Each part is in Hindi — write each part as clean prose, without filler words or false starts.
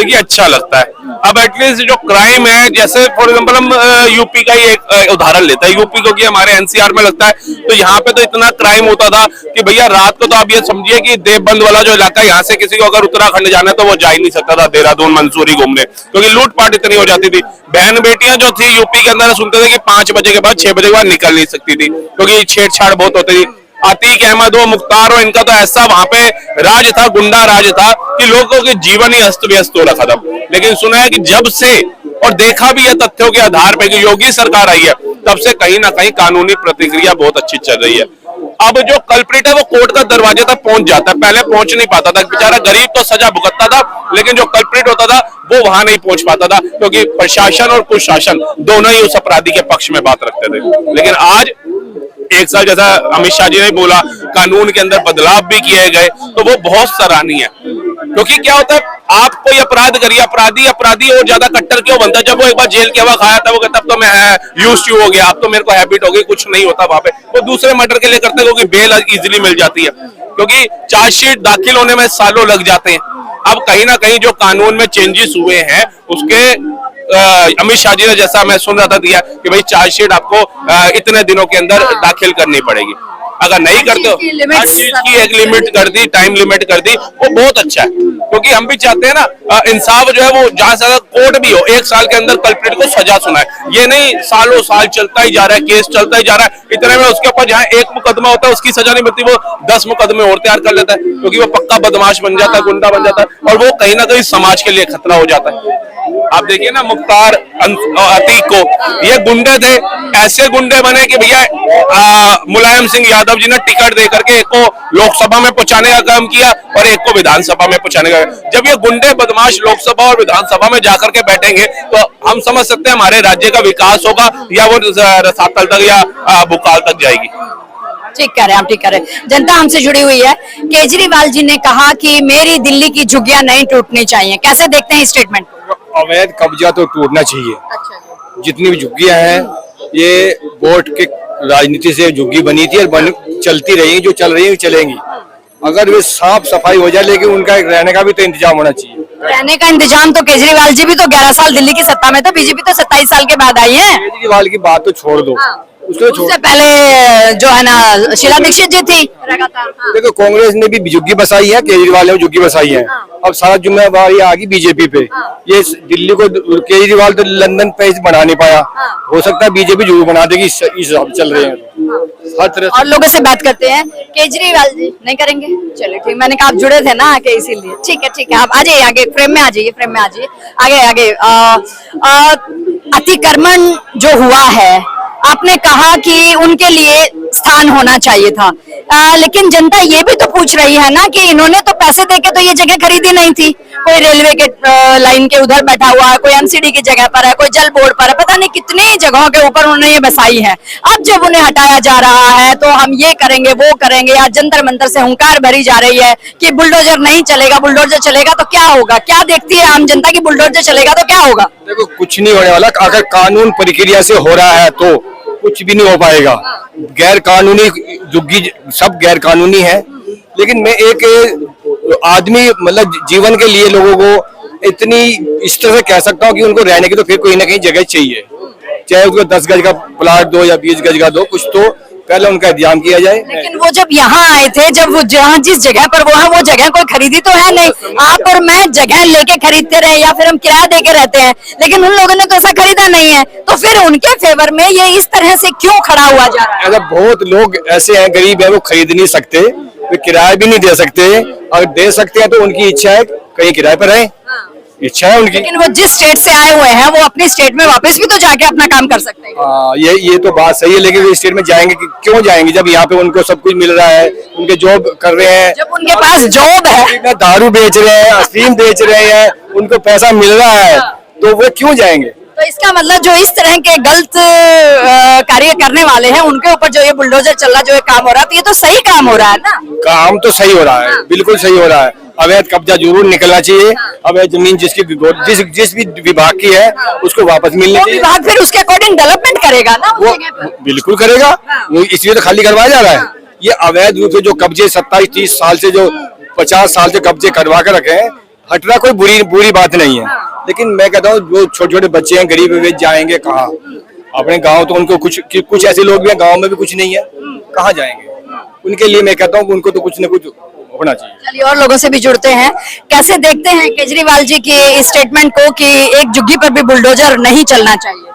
देखिए अच्छा लगता है। अब एटलीस्ट जो क्राइम है, जैसे फॉर एग्जांपल हम यूपी का ही एक उदाहरण लेते हैं, यूपी क्योंकि हमारे एनसीआर में लगता है, तो यहाँ पे तो इतना क्राइम होता था कि भैया रात को तो आप ये समझिए कि देवबंद वाला जो इलाका है, यहाँ से किसी को अगर उत्तराखंड जाना है तो वो जा ही नहीं सकता था देहरादून मंसूरी घूमने, क्योंकि लूटपाट इतनी हो जाती थी। बहन बेटियां जो थी यूपी के अंदर सुनते थे कि 5 बजे के बाद 6 बजे के बाद निकल नहीं सकती थी, क्योंकि छेड़छाड़ बहुत होती थी। अतीक अहमद हो, मुख्तार हो, इनका तो ऐसा वहां पे राज था, गुंडा राज था कि लोगों के जीवन ही अस्त व्यस्त हो रखा था। लेकिन सुना है कि जब से, और देखा भी है तथ्यों के आधार पर, कि योगी सरकार आई है, तब से कहीं ना कहीं कानूनी प्रतिक्रिया बहुत अच्छी चल रही है। अब जो कल्प्रिट है वो कोर्ट का दरवाजे तक पहुंच जाता है, पहले पहुंच नहीं पाता था। बेचारा गरीब तो सजा भुगतता था, लेकिन जो कल्प्रिट होता था वो वहां नहीं पहुंच पाता था, क्योंकि प्रशासन और कुशासन दोनों ही उस अपराधी के पक्ष में बात रखते थे। लेकिन आज एक साल, जैसा अमित शाह जी ने बोला, कानून के अंदर बदलाव भी किए गए, तो वो बहुत सराहनीय है। क्योंकि क्या होता है, आप कोई अपराध करिए, अपराधी और ज्यादा कट्टर क्यों बनता है? जब वो एक बार जेल की हवा खाया था, वो कहता अब तो मैं यूज्ड टू हो गया, अब तो मेरे को हैबिट हो गई, कुछ नहीं होता वहां पे। वो दूसरे मर्डर के लिए करते हैं, क्योंकि बेल इजिली मिल जाती है, क्योंकि चार्जशीट दाखिल होने में सालों लग जाते हैं। अब कहीं ना कहीं जो कानून में चेंजेस हुए हैं, उसके अमित शाह जी ने, जैसा मैं सुन रहा था, दिया कि भाई चार्जशीट आपको इतने दिनों के अंदर दाखिल करनी पड़ेगी। अगर नहीं करते हो, हर चीज की एक लिमिट कर दी, टाइम लिमिट कर दी, वो बहुत अच्छा है। क्योंकि हम भी चाहते हैं ना, इंसाफ जो है वो जहां से कोर्ट भी हो, 1 साल के अंदर कल्प्रिट को सजा सुनाए। ये नहीं सालों साल चलता ही जा रहा है, केस चलता ही जा रहा है, इतने में उसके ऊपर जहाँ 1 मुकदमा होता है उसकी सजा नहीं मिलती, वो 10 मुकदमे और तैयार कर लेता है, क्योंकि वो पक्का बदमाश बन जाता है, गुंडा बन जाता है, और वो कहीं ना कहीं समाज के लिए खतरा हो जाता है। आप देखिए ना, मुख्तार अतीक को, ये गुंडे थे, ऐसे गुंडे बने कि भैया मुलायम सिंह यादव जी ने टिकट दे करके एक को लोकसभा में पहुंचाने का काम किया और एक को विधानसभा में पहुंचाने का। जब ये गुंडे बदमाश लोकसभा और विधानसभा में जाकर के बैठेंगे, तो हम समझ सकते हैं हमारे राज्य का विकास होगा, या वो रसातल तक या भूकाल तक जाएगी। ठीक कह रहे हैं आप, ठीक कह रहे हैं। जनता हमसे जुड़ी हुई है। केजरीवाल जी ने कहा कि मेरी दिल्ली की झुग्गियां नहीं टूटनी चाहिए, कैसे देखते हैं स्टेटमेंट? अवैध कब्जा तो टूटना चाहिए। अच्छा। जितनी भी झुग्गियां हैं, ये वोट के राजनीति से झुग्गी बनी थी और चलती रही, जो चल रही है चलेंगी। अगर वे साफ सफाई हो जाए, लेकिन उनका रहने का भी तो इंतजाम होना चाहिए। रहने का इंतजाम तो केजरीवाल जी भी तो 11 साल दिल्ली की सत्ता में था, बीजेपी तो 27 साल के बाद आई है। केजरीवाल की बात तो छोड़ दो, उससे पहले जो है ना शीला दीक्षित जी थी। देखो, कांग्रेस ने भी झुग्गी बसाई है, केजरीवाल ने झुग्गी बसाई है। अब सारा जिम्मेवारी आ गई बीजेपी पे। ये दिल्ली को केजरीवाल तो लंदन पे बना नहीं पाया, हो सकता है बीजेपी जरूर बना देगी, इस हिसाब चल रहे हैं हर तरह। और लोगों से बात करते हैं, केजरीवाल जी नहीं करेंगे? चलिए ठीक, मैंने कहा आप जुड़े थे ना आके, इसीलिए। ठीक है, आप आ जाइए आगे, फ्रेम में आ जाइए, आगे। अतिक्रमण जो हुआ है, आपने कहा कि उनके लिए स्थान होना चाहिए था, लेकिन जनता ये भी तो पूछ रही है ना कि इन्होंने तो पैसे देके तो ये जगह खरीदी नहीं थी। कोई रेलवे के लाइन के उधर बैठा हुआ है, कोई एमसीडी की जगह पर है, कोई जल बोर्ड पर है, पता नहीं कितनी जगहों के ऊपर उन्होंने ये बसाई है। अब जब उन्हें हटाया जा रहा है तो हम ये करेंगे वो करेंगे, या जंतर मंतर से हुंकार भरी जा रही है कि बुलडोजर नहीं चलेगा, बुलडोजर चलेगा तो क्या होगा? क्या देखती है आम जनता की बुलडोजर चलेगा तो क्या होगा? देखो, कुछ नहीं होने वाला। अगर कानून प्रक्रिया से हो रहा है तो कुछ भी नहीं हो पाएगा। गैर कानूनी झुग्गी सब गैर कानूनी है, लेकिन मैं एक आदमी मतलब जीवन के लिए लोगों को इतनी इस तरह से कह सकता हूँ कि उनको रहने की तो फिर कोई ना कहीं जगह चाहिए, चाहे उसको 10 गज का प्लाट दो या 20 गज का दो, कुछ तो पहले उनका इंतजाम किया जाए। लेकिन वो जब यहाँ आए थे, जब वो जहाँ जिस जगह पर वो है, वो जगह कोई खरीदी तो है नहीं। आप और मैं जगह लेके खरीदते रहे या फिर हम किराया देके रहते हैं, लेकिन उन लोगों ने तो ऐसा खरीदा नहीं है, तो फिर उनके फेवर में ये इस तरह से क्यों खड़ा हुआ जा रहा है? ऐसा बहुत लोग ऐसे हैं, गरीब है, वो खरीद नहीं सकते, वे किराया भी नहीं दे सकते। अगर दे सकते हैं तो उनकी इच्छा है कहीं किराए पर रहे, इच्छा है उनकी। लेकिन वो जिस स्टेट से आए हुए हैं, वो अपनी स्टेट में वापस भी तो जाके अपना काम कर सकते हैं। ये तो बात सही है, लेकिन वो स्टेट में जाएंगे क्यों जाएंगे जब यहाँ पे उनको सब कुछ मिल रहा है, उनके जॉब कर रहे हैं, जब उनके पास जॉब है, दारू बेच रहे हैं, अफीम बेच रहे हैं, उनको पैसा मिल रहा है, तो वो क्यों जाएंगे? तो इसका मतलब जो इस तरह के गलत कार्य करने वाले हैं, उनके ऊपर जो ये बुलडोजर चल रहा, जो ये काम हो रहा है, तो ये तो सही काम हो रहा है ना? काम तो सही हो रहा है, बिल्कुल सही हो रहा है। अवैध कब्जा जरूर निकलना चाहिए। अवैध जमीन जिस भी विभाग की है उसको वापस मिलनी चाहिए। विभाग फिर उसके अकॉर्डिंग डेवलपमेंट करेगा ना, वो बिल्कुल करेगा, वो इसलिए तो खाली करवाया जा रहा है। ये अवैध रूप से जो कब्जे 27-30 साल से, जो 50 साल से कब्जे करवा कर रखे हैं, हटना कोई बुरी बात नहीं है, लेकिन मैं कहता हूँ जो छोटे छोटे बच्चे हैं गरीब वे जाएंगे कहाँ? अपने गांव तो उनको कुछ ऐसे लोग भी हैं गांव में भी कुछ नहीं है, कहाँ जाएंगे? उनके लिए मैं कहता हूँ कि उनको तो कुछ न कुछ होना चाहिए। चलिए और लोगों से भी जुड़ते हैं। कैसे देखते हैं केजरीवाल जी के इस स्टेटमेंट को कि एक झुग्गी पर भी बुलडोजर नहीं चलना चाहिए?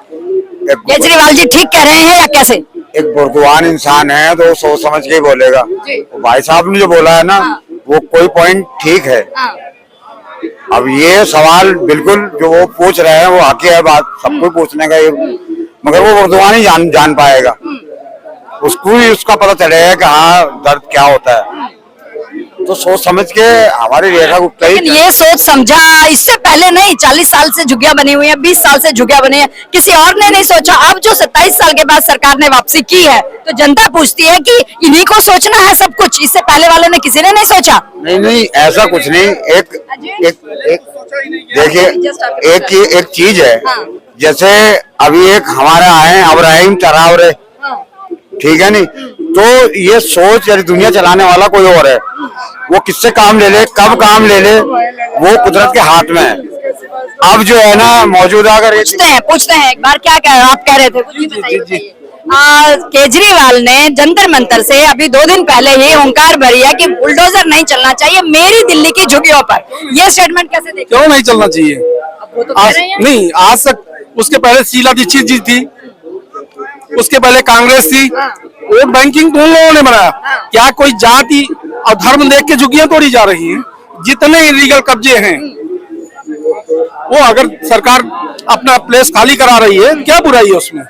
केजरीवाल जी ठीक कह रहे हैं या कैसे? एक बुर्जुआन इंसान है तो सोच समझ के ही बोलेगा। भाई साहब ने जो बोला है ना, वो कोई पॉइंट ठीक है। अब ये सवाल बिल्कुल जो वो पूछ रहे हैं वो हक है, बात सबको पूछने का ये, मगर वो बुर्जुआन ही जान पाएगा, उसको ही उसका पता चलेगा कि हाँ दर्द क्या होता है। तो सोच समझ के हमारी रेखा गुप्ता ही, लेकिन ये सोच समझा इससे पहले नहीं, 40 साल से झुग्गियां बनी हुई है, 20 साल से झुग्गियां बनी है, किसी और ने नहीं सोचा। अब जो 27 साल के बाद सरकार ने वापसी की है तो जनता पूछती है कि इन्हीं को सोचना है सब कुछ, इससे पहले वाले ने किसी ने नहीं सोचा। नहीं ऐसा कुछ नहीं। एक देखिए एक चीज है, जैसे अभी एक हमारा आए अब्राहिम चरावरे, ठीक है नहीं, तो ये सोच यानी दुनिया चलाने वाला कोई और है, वो किससे काम ले ले कब काम ले ले वो कुदरत के हाथ में है। अब जो है ना मौजूदा अगर पूछते हैं एक बार, क्या आप कह रहे थे? कुछ बताइए। केजरीवाल ने जंतर मंतर से अभी 2 दिन पहले ही हुंकार भरी है कि बुलडोजर नहीं चलना चाहिए मेरी दिल्ली की झुग्गियों पर। ये स्टेटमेंट कैसे देखते? क्यों नहीं चलना चाहिए? वो तो नहीं, आज तक उसके पहले शीला दीक्षित जी थी, उसके पहले कांग्रेस थी, वोट बैंकिंग उन लोगों ने बनाया। क्या कोई जाति और धर्म देख के झुग्गियां तोड़ी जा रही हैं? जितने इलीगल कब्जे हैं वो अगर सरकार अपना प्लेस खाली करा रही है, क्या बुराई है उसमें?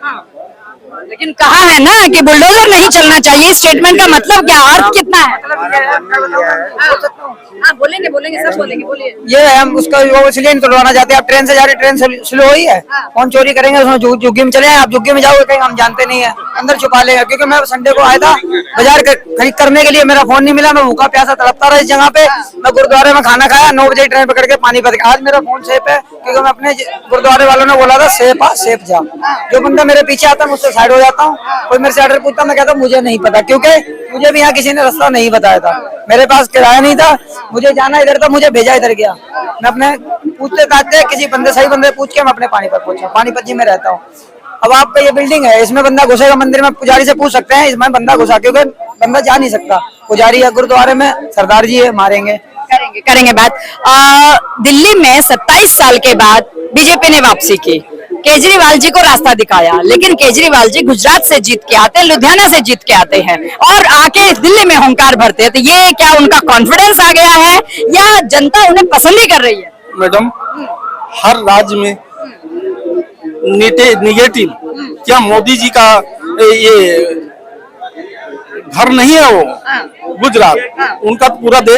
लेकिन कहा है ना कि बुलडोजर नहीं चलना चाहिए, स्टेटमेंट का मतलब क्या, अर्थ कितना है? बोलेंगे सब बोलेंगे, बोलिए। ये हम उसका वो इसलिए नहीं तोड़वाना चाहते। आप ट्रेन से जा रहे, ट्रेन स्लो हुई है, कौन चोरी करेंगे? उसमें झुग्गी में चले आए, आप झुग्गी में जाओगे कहीं हम जानते नहीं है, अंदर छुपा लेगा। क्योंकि मैं संडे को आया था बाजार खरीद करने के लिए, मेरा फोन नहीं मिला, मैं भूखा प्यासा तड़पता रहा इस जगह पे। मैं गुरुद्वारे में खाना खाया, 9 बजे ट्रेन पकड़ के पानीपत। आज मेरा फोन सेफ है क्योंकि मैं अपने गुरुद्वारे वालों ने बोला था सेफ आ सेफ जा। जो बंदा मेरे पीछे आता है मुझसे साइड हो जाता हूँ, कोई मेरे से ऑर्डर पूछता मैं कहता हूँ मुझे नहीं पता, क्योंकि मुझे भी यहाँ किसी ने रास्ता नहीं बताया था, मेरे पास किराया नहीं था, मुझे जाना इधर था, मुझे भेजा इधर गया। मैं अपने पूछते ताकते किसी बंदे सही बंदे पूछ के मैं अपने पानीपत पहुंचा। पानीपत जी में रहता हूँ। अब आपका ये बिल्डिंग है, इसमें बंदा घुसेगा मंदिर में, पुजारी से पूछ सकते हैं इसमें बंदा घुसा, क्योंकि बंदा जा नहीं सकता। पुजारी है गुरुद्वारे में, सरदार जी है, मारेंगे। करेंगे बात। दिल्ली में 27 साल के बाद बीजेपी ने वापसी की, केजरीवाल जी को रास्ता दिखाया, लेकिन केजरीवाल जी गुजरात से जीत के आते हैं, लुधियाना से जीत के आते हैं और आके दिल्ली में हुंकार भरते हैं। तो ये क्या उनका कॉन्फिडेंस आ गया है या जनता उन्हें पसंद ही कर रही है? मैडम, हर राज्य में निगेटिव, क्या मोदी जी का ये घर नहीं है? वो गुजरात, उनका पूरा देश